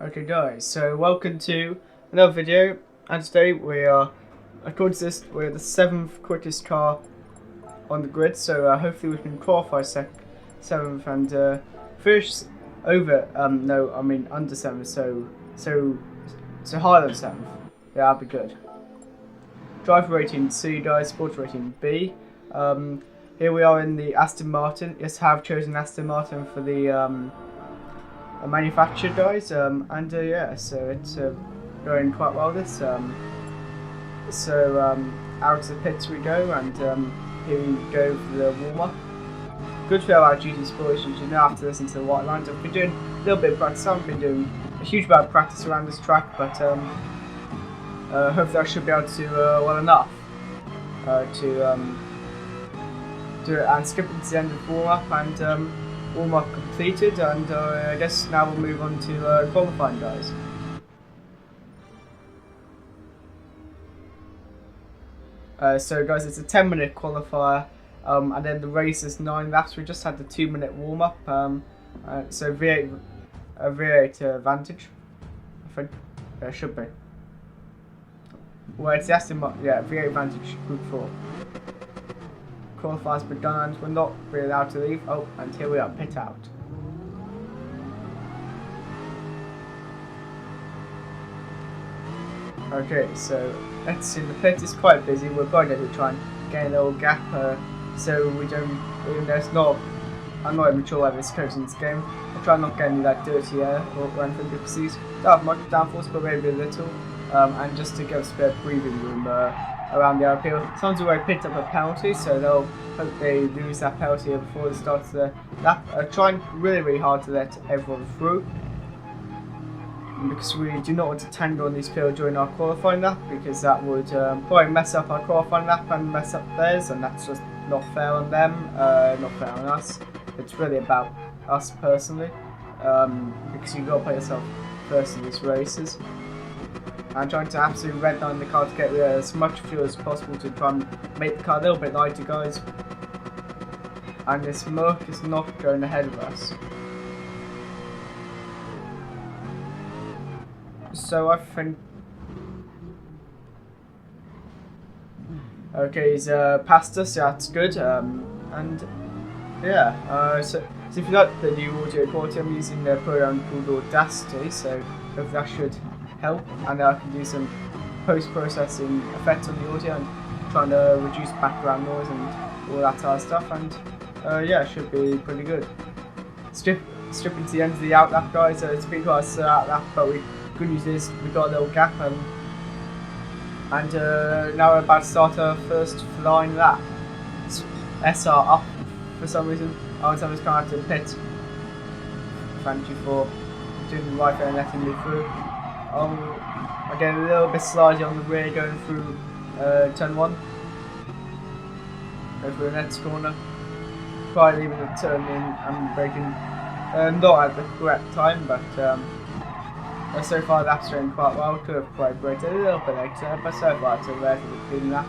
Okay guys, so welcome to another video, and today according to this, we're the 7th quickest car on the grid, so hopefully we can qualify 7th and finish over, no, I mean under 7th, so higher than 7th, yeah, that'd be good. Driver rating C guys, sports rating B. Here we are in the Aston Martin. Yes, I have chosen Aston Martin for the manufactured guys, yeah, so it's going quite well this. Out of the pits we go, and here we go for the warm-up. Good for our GT Sports, you know, after listening to the white lines. I've been doing a little bit of practice. I haven't been doing a huge amount of practice around this track, but hopefully I should be able to, well enough, to do it and skip it to the end of the warm-up, and warm-up completed, and I guess now we'll move on to qualifying, guys. So guys, it's a 10-minute qualifier, and then the race is 9 laps. We just had the 2-minute warm-up, so V8 advantage, I think. Should be. Well, it's the Aston Martin, yeah, V8 advantage, Group 4. Qualifiers begun and we're not really allowed to leave. Oh, and here we are, pit out. Okay, so let's see, the pit is quite busy. We're going to try and get a little gap, so we don't, even though it's not, I'm not even sure whether this goes in this game. I'll try not getting that dirty air or anything, because these don't have much downforce, but maybe a little, and just to give us a bit of breathing room around the RPO. Someone's already picked up a penalty, so they'll hope they lose that penalty before the start of the lap. Trying really hard to let everyone through, because we do not want to tangle on these people during our qualifying lap, because that would probably mess up our qualifying lap and mess up theirs, and that's just not fair on them, not fair on us. It's really about us personally, because you've got to put yourself first in these races. I'm trying to absolutely redline the car to get rid of as much fuel as possible to try and make the car a little bit lighter, guys. And this Merc is not going ahead of us. So I think... Okay, he's passed us, yeah, that's good. And yeah, so if you like the new audio quality, I'm using the program called Audacity, so hopefully that should help, and I can do some post-processing effects on the audio and trying to reduce background noise and all that type of stuff, and yeah, it should be pretty good. Stripping to the end of the out lap, guys. It's been quite a out lap, but good news is we got a little gap, and now we're about to start our first flying lap. It's SR up for some reason. Someone's coming out to the pit. Thank you for doing the right there and letting me through. I get a little bit slidey on the rear going through turn 1. Go through the next corner. Probably leaving the turn in and braking not at the correct time, but so far that's going quite well. Could have probably braked a little bit later, but so far it's a relatively clean lap.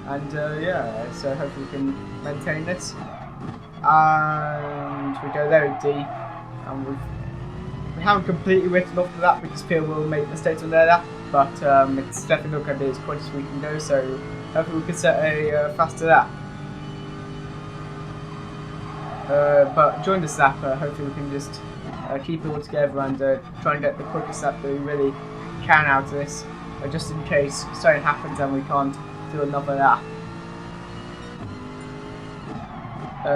And yeah, so hopefully we can maintain this. And we go there with D, and we haven't completely written off the lap because people will make mistakes on their lap, but it's definitely not going to be as quick as we can go, so hopefully we can set a faster lap. But during this lap, hopefully we can just keep it all together and try and get the quickest lap that we really can out of this, just in case something happens and we can't do another lap.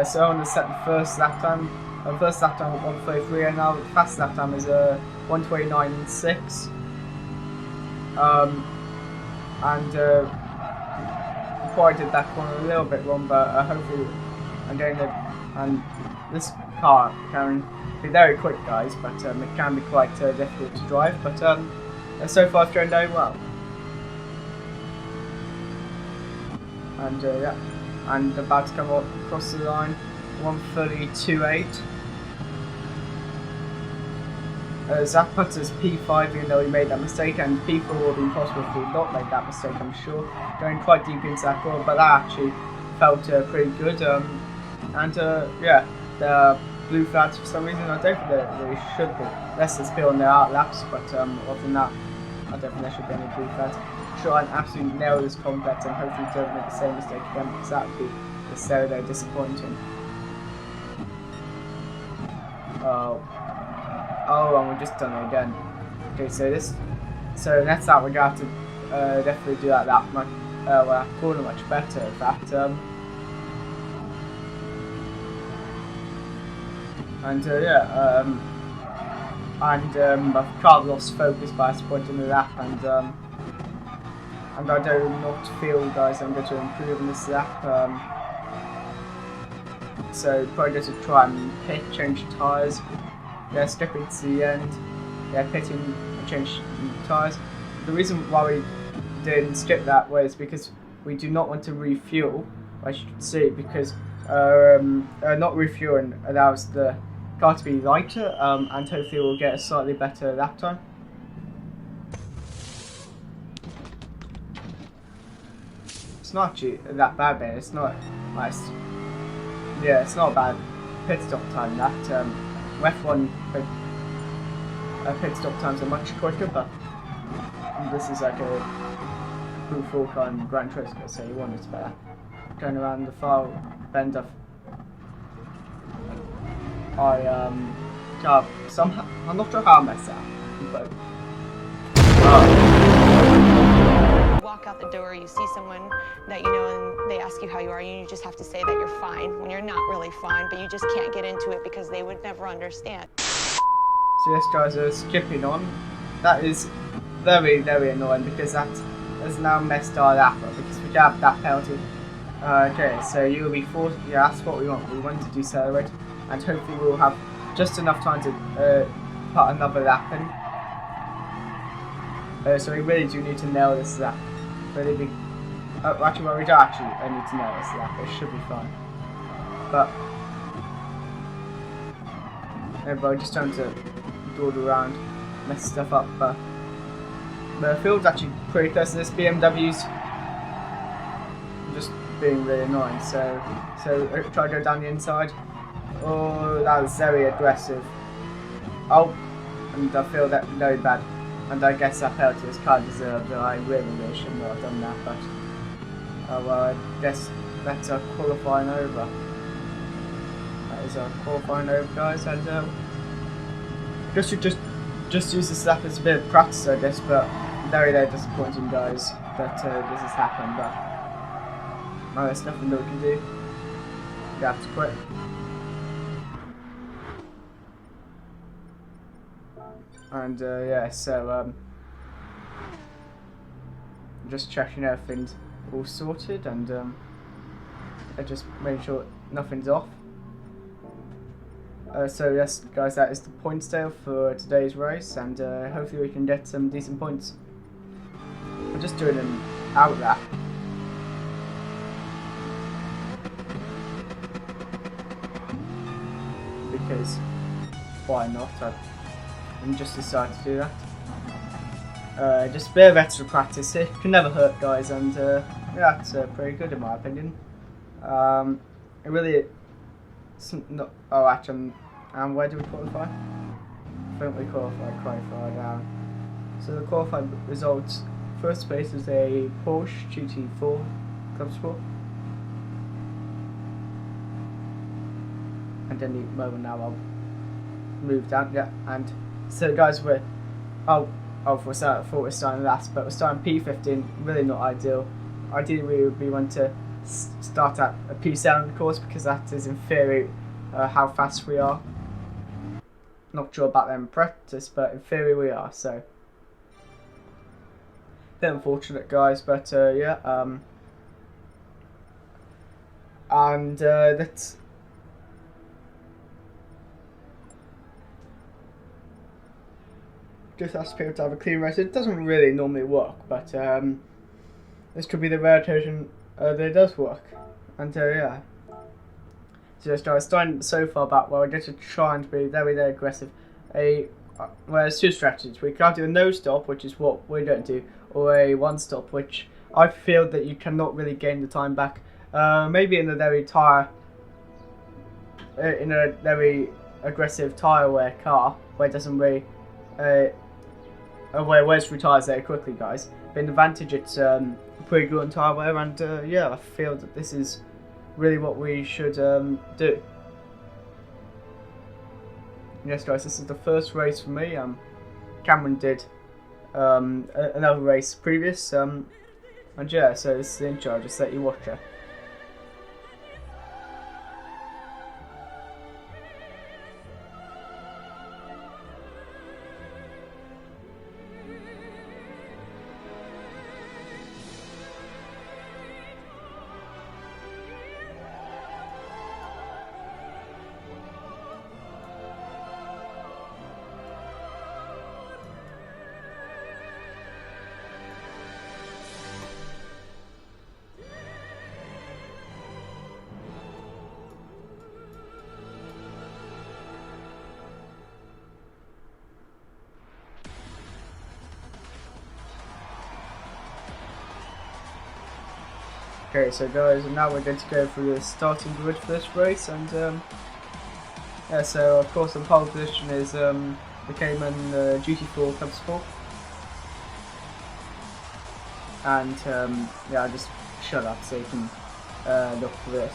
So I want to set the first lap time. First lap time at 1:33, and now the fast lap time is 1:29.6. Before I did that corner a little bit wrong, but hopefully I'm getting it. And this car can be very quick, guys, but it can be quite difficult to drive. But so far it's going very well. And yeah, and about to come across the line, 1:32.8. Zach puts us P5 even though he made that mistake, and P4 would be impossible if he had not made that mistake, I'm sure. Going quite deep into that corner, but that actually felt pretty good. Yeah, the blue flags for some reason. I don't think there really should be, unless it's still on their out laps, but other than that, I don't think there should be any blue flags. Try and absolutely nail this complex and hopefully don't make the same mistake again, because that would be just very disappointing. Oh, and we've just done it again. Okay, so next lap we're gonna have to definitely do that much, well, corner much better. In fact, I've kind of lost focus by this point in the lap, and I do not feel, guys, I'm going to improve in this lap. So probably going to try and pit, change tyres. Yeah, skipping to the end. Yeah, pitting and change tyres. The reason why we didn't skip that way is because we do not want to refuel, I should say, because not refueling allows the car to be lighter, and hopefully we'll get a slightly better lap time. It's not actually that bad, man. It's not nice. Yeah, it's not bad pit stop time. That F1 pit stop times are much quicker, but this is like a brute fork on Gran Turismo, so you want it's better. Going around the far bend of somehow, I'm not sure how I messed that, but walk out the door, you see someone that you know and they ask you how you are, and you just have to say that you're fine when you're not really fine, but you just can't get into it because they would never understand. So yes, guys, are skipping on. That is very annoying, because that has now messed our lap up, because we have that penalty. Okay, so you will be forced. Yeah, that's what we want. We want to decelerate, and hopefully we'll have just enough time to put another lap in. So we really do need to nail this lap. Really big. Actually, well, we don't actually need to nail this lap. It should be fine. But everybody just trying to dawdle around, mess stuff up. But the field's actually pretty close to this. BMW's just being really annoying. So try to go down the inside. Oh, that was very aggressive. Oh, and I feel that very bad. And I guess that penalty was kind of deserved. I really should not have done that, but oh well, I guess that's our qualifying over. That is our qualifying over, guys, and just use this lap as a bit of practice, I guess, but very disappointing, guys, that this has happened, but no, there's nothing that we can do. We have to quit. And yeah, so just checking everything's all sorted, and just making sure nothing's off. So yes, guys, that is the points table for today's race, and hopefully we can get some decent points. I'm just doing an out lap. Because why not? And just decided to do that. Just a bit of extra practice. It can never hurt, guys, and yeah, that's pretty good in my opinion. It really, not. Oh, actually, where do we qualify? I think we qualified quite far down. So the qualified results: first place is a Porsche GT4 Club Sport, and any moment now I'll move down. Yeah, and. So guys, we're thought we're starting last, but we're starting P15. Really not ideal. Ideally, we want to start at a P7 course, because that is in theory how fast we are. Not sure about them in practice, but in theory we are. So, bit unfortunate, guys, but yeah. And that's. Just ask people to have a clean race. It doesn't really normally work, but this could be the rare occasion that it does work. And yeah. So just starting so far back, well, we're going to try and be very aggressive. Well, there's two strategies. We can do a no stop, which is what we're going to do, or a one stop, which I feel that you cannot really gain the time back. Maybe in the very tyre in a very aggressive tyre wear car where it doesn't really where it wears through tyres very quickly, guys. But in Advantage, it's pretty good on tyre wear, and yeah, I feel that this is really what we should do. Yes, guys, this is the first race for me. Cameron did another race previous, and yeah, so this is the intro. I'll just let you watch it. Okay, so guys, now we're going to go through the starting grid for this race, and yeah, so of course the pole position is the Cayman GT4 Club Sport, and yeah, I'll just shut up so you can look for this.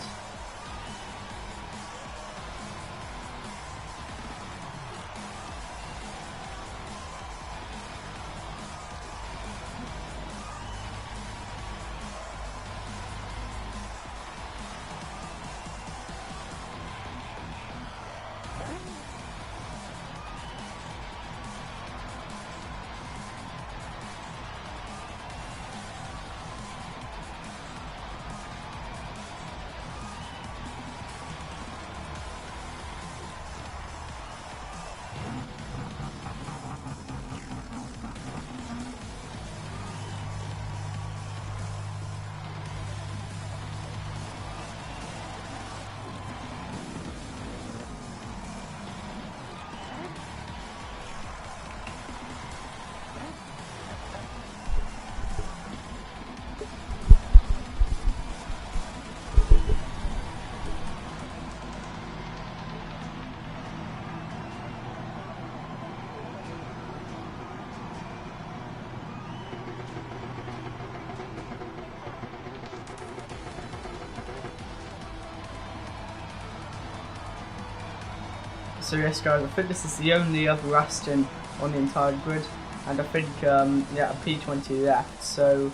So yes, guys, I think this is the only other Aston on the entire grid, and I think yeah, a P20 left. So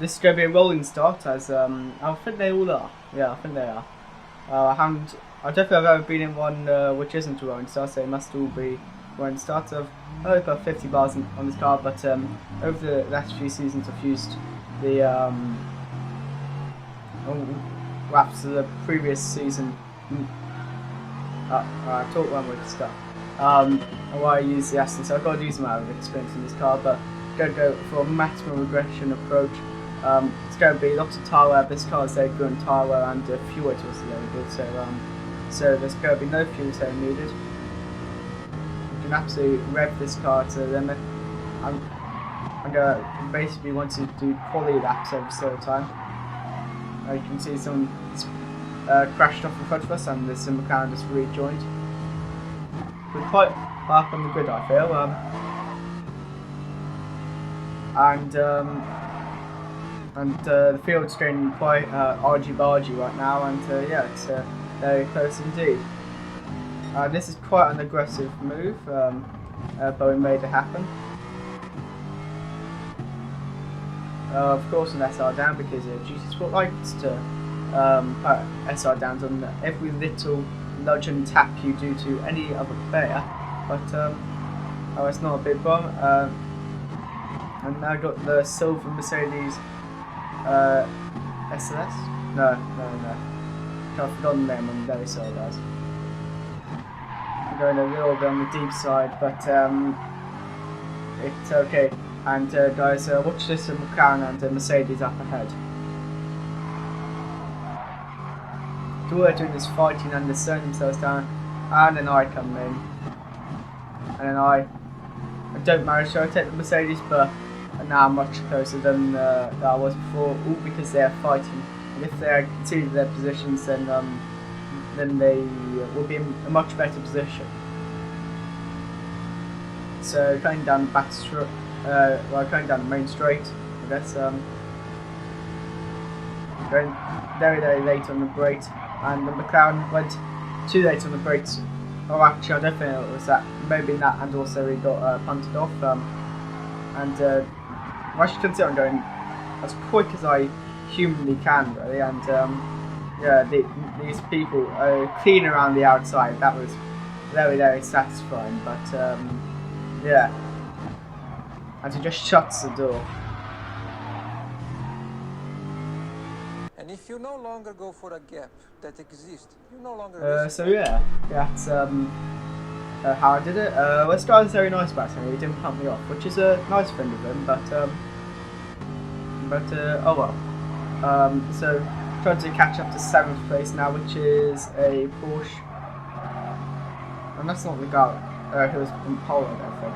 this is going to be a rolling start, as I think they all are. Yeah, I think they are. I don't think I've ever been in one which isn't a rolling start, so it must all be rolling starts. I've only put 50 bars on this car, but over the last few seasons I've used the laps of the previous season. I talk one with stuff. Why I use the Aston, so I've got a decent amount of experience in this car, but I'm going to go for a maximum regression approach. It's going to be lots of tyre wear. This car is very good on tyre wear, and fuel weight also very good, so there's going to be no fuel tank needed. You can absolutely rev this car to the limit. I'm going to basically want to do quality laps every single time. You can see someone crashed off in front of us, and there's some McLaren just rejoined. We're quite high up on the grid, I feel, and the field's getting quite argy-bargy right now, and yeah, it's very close indeed. This is quite an aggressive move, but we made it happen. Of course, an SR down, because GT Sport likes to put SR downs on every little nudge and tap you do to any other player, but oh, it's not a big problem. And now I got the silver Mercedes SLS. No. I've forgotten the name. I'm very sorry, guys. I'm going a little bit on the deep side, but it's okay. And guys, watch this McLaren and Mercedes up ahead. All they're doing is fighting and they're slowing themselves down, and then I come in, and then I don't manage to overtake the Mercedes, but now I'm much closer than I was before, all because they're fighting. And if they continue their positions, then then they will be in a much better position. So going down the back straight, going down the main straight, I guess. Going very late on the brake, and the McLaren went too late on the brakes. Oh, actually, I don't think it was that. Maybe that, and also he got punted off. And I should consider going as quick as I humanly can, really. And yeah, these people are clean around the outside. That was very satisfying. But yeah, and he just shuts the door. And if you no longer go for a gap that exists, you no longer. So yeah, that's how I did it. This guy was very nice about it. He didn't pump me off, which is a nice thing of him. But oh well. So trying to catch up to 7th place now, which is a Porsche, and that's not the guy who was in Poland, I think.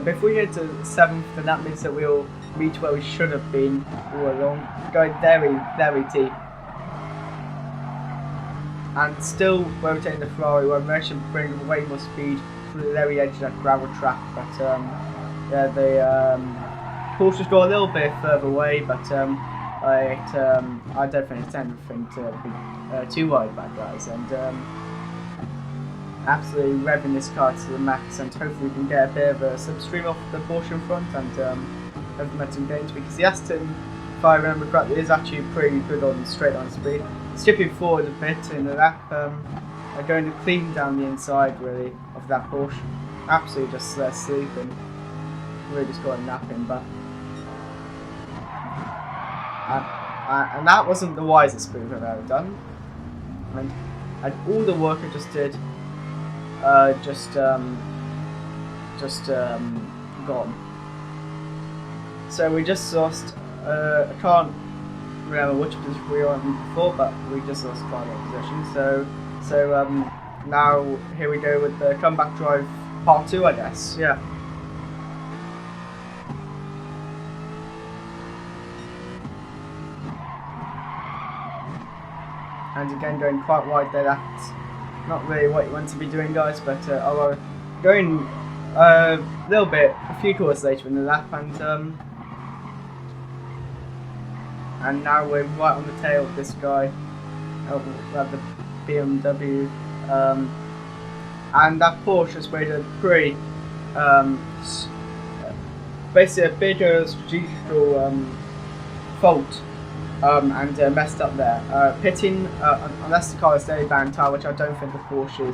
But if we get to 7th, then that means that we'll reach where we should have been all along, going very deep. And still rotating the Ferrari, where we actually bring way more speed through the very edge of that gravel track. But yeah, the Porsche's got a little bit further away, but I don't think it's anything to be too worried about, guys. And absolutely revving this car to the max, and hopefully we can get a bit of a slipstream off the Porsche in front and implement some gains, because the Aston, if I remember correctly, is actually pretty good on straight line speed. Skipping forward a bit in the lap, going clean down the inside really of that Porsche. Absolutely just sleeping. Really just got a nap in, but and that wasn't the wisest move I've ever done. And all the work I just did, gone. So we just lost. I can't remember which position we were on before, but we just lost quite a lot of position. So now here we go with the comeback drive part 2, I guess. Yeah. And again, going quite wide there. That's not really what you want to be doing, guys. But going a little bit, a few quarters later in the lap, and now we're right on the tail of this guy, the BMW, and that Porsche has made a pretty, basically a bigger strategical fault, and messed up there. Pitting, unless the car is very bad tire, which I don't think the Porsche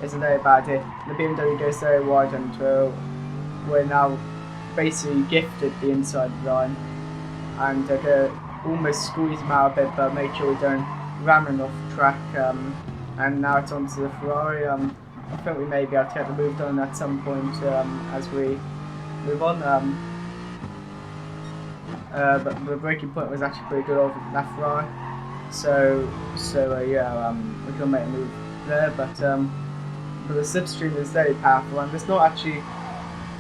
is a very bad hit. The BMW goes very wide, and we're now basically gifted the inside line, and almost squeeze them out a bit, but make sure we don't ram them off track. And now it's onto the Ferrari. I think we may be able to get the move done at some point as we move on. But the braking point was actually pretty good over that Ferrari. So yeah, we can make a move there. But the slipstream is very powerful, and there's not actually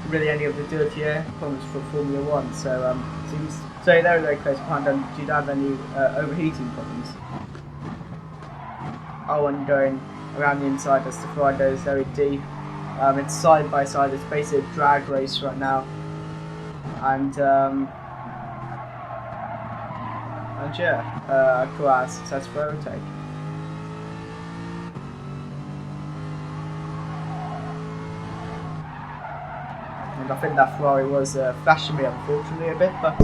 really any of the dirty air problems for Formula 1. So seems so very close behind. And do you have any overheating problems? Oh, and going around the inside as the Ferrari goes very deep. It's side by side. It's basically a drag race right now, and yeah, cool as successful overtake. And I think that Ferrari was flashing me unfortunately a bit, but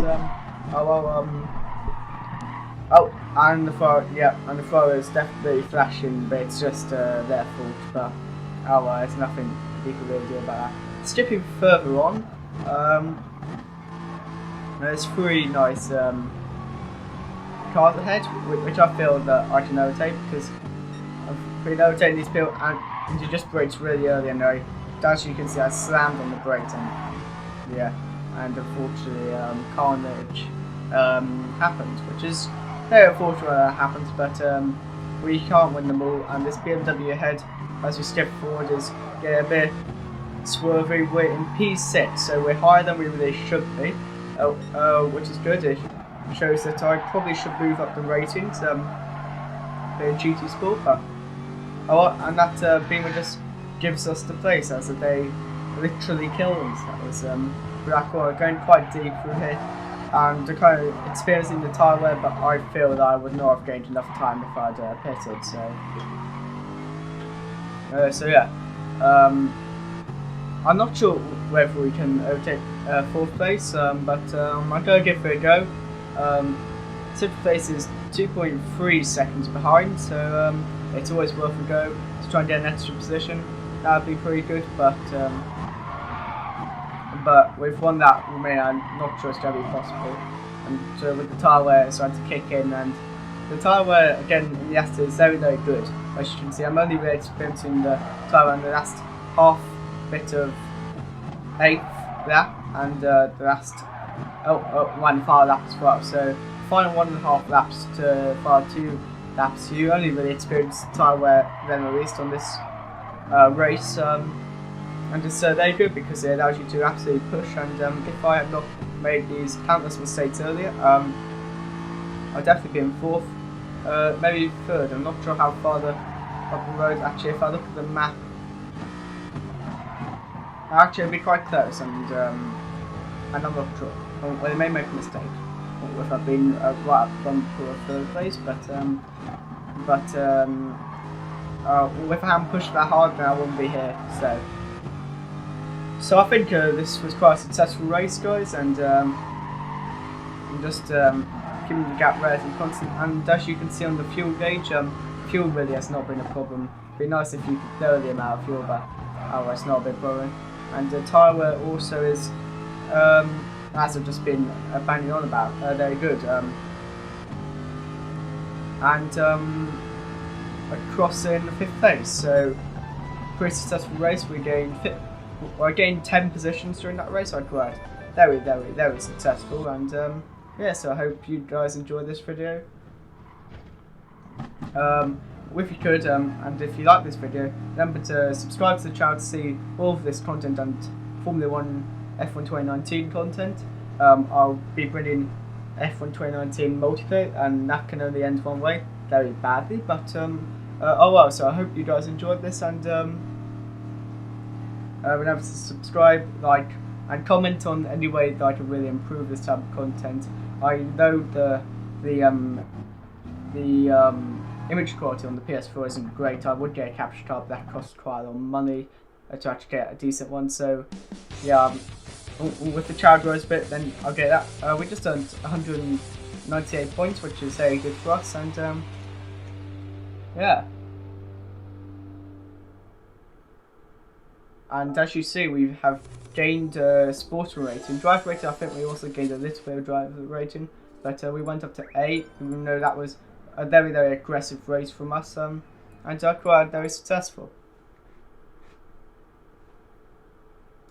oh, and the Ferrari is definitely flashing, but it's just their fault. But oh well, there's nothing you can really do about that. Skipping further on, there's 3 nice cars ahead, which I feel that I can overtake, because I've been overtaking these people, and you just braked really early, and as you can see, I slammed on the brakes, and yeah, and unfortunately carnage happened, which is very unfortunate when that happens, but we can't win them all, and this BMW ahead, as we step forward, is getting a bit swervy. We're in P6, so we're higher than we really should be, which is good. It shows that I probably should move up the ratings in GT Sport, but and that Beamer just gives us the place as they literally kill themselves. We're going quite deep through here, and they're kind of experiencing the tyre wear, but I feel that I would not have gained enough time if I'd pitted. So yeah, I'm not sure whether we can overtake 4th place, but I'm gonna give it a go. 6th place is 2.3 seconds behind, so it's always worth a go to try and get an extra position. That would be pretty good, but with one that remain, I'm not sure it's going to be possible. And so with the tyre wear, it's starting to kick in, and the tyre wear again in the Aston is very, very good. As you can see, I'm only really experiencing the tyre wear in the last half bit of 8th lap, and the last 1.5 laps as well. So final 1.5 laps to final 2 laps, you only really experience tyre wear then released on this race. And it's very good because it allows you to absolutely push, and if I had not made these countless mistakes earlier, I'd definitely be in 4th, maybe 3rd. I'm not sure how far up the road. Actually, if I look at the map, actually it'd be quite close, and I'm not sure. Well, they may make a mistake if I've been right up front for a 3rd place, but if I hadn't pushed that hard, then I wouldn't be here. So I think this was quite a successful race, guys, and I'm just keeping the gap relatively constant. And as you can see on the fuel gauge, fuel really has not been a problem. It'd be nice if you could lower the amount of fuel, but it's not a big problem. And the tyre wear also is, as I've just been banging on about, very good. Across in the 5th place, so pretty successful race. We gained 10 positions during that race. I quite very successful, and yeah. So I hope you guys enjoyed this video. If you could, and if you like this video, remember to subscribe to the channel to see all of this content and Formula 1 F1 2019 content. I'll be bringing F1 2019 multiplayer, and that can only end one way, very badly, but oh well. So I hope you guys enjoyed this, and remember to subscribe, like, and comment on any way that I can really improve this type of content. I know the image quality on the PS4 isn't great. I would get a capture card, but that costs quite a lot of money to actually get a decent one. So yeah, with the child grows a bit, then I'll get that. We just earned 198 points, which is very good for us, and yeah. And as you see, we have gained sports rating. Driver rating, I think we also gained a little bit of driver rating, but we went up to 8, even though that was a very, very aggressive race from us, and quite very successful.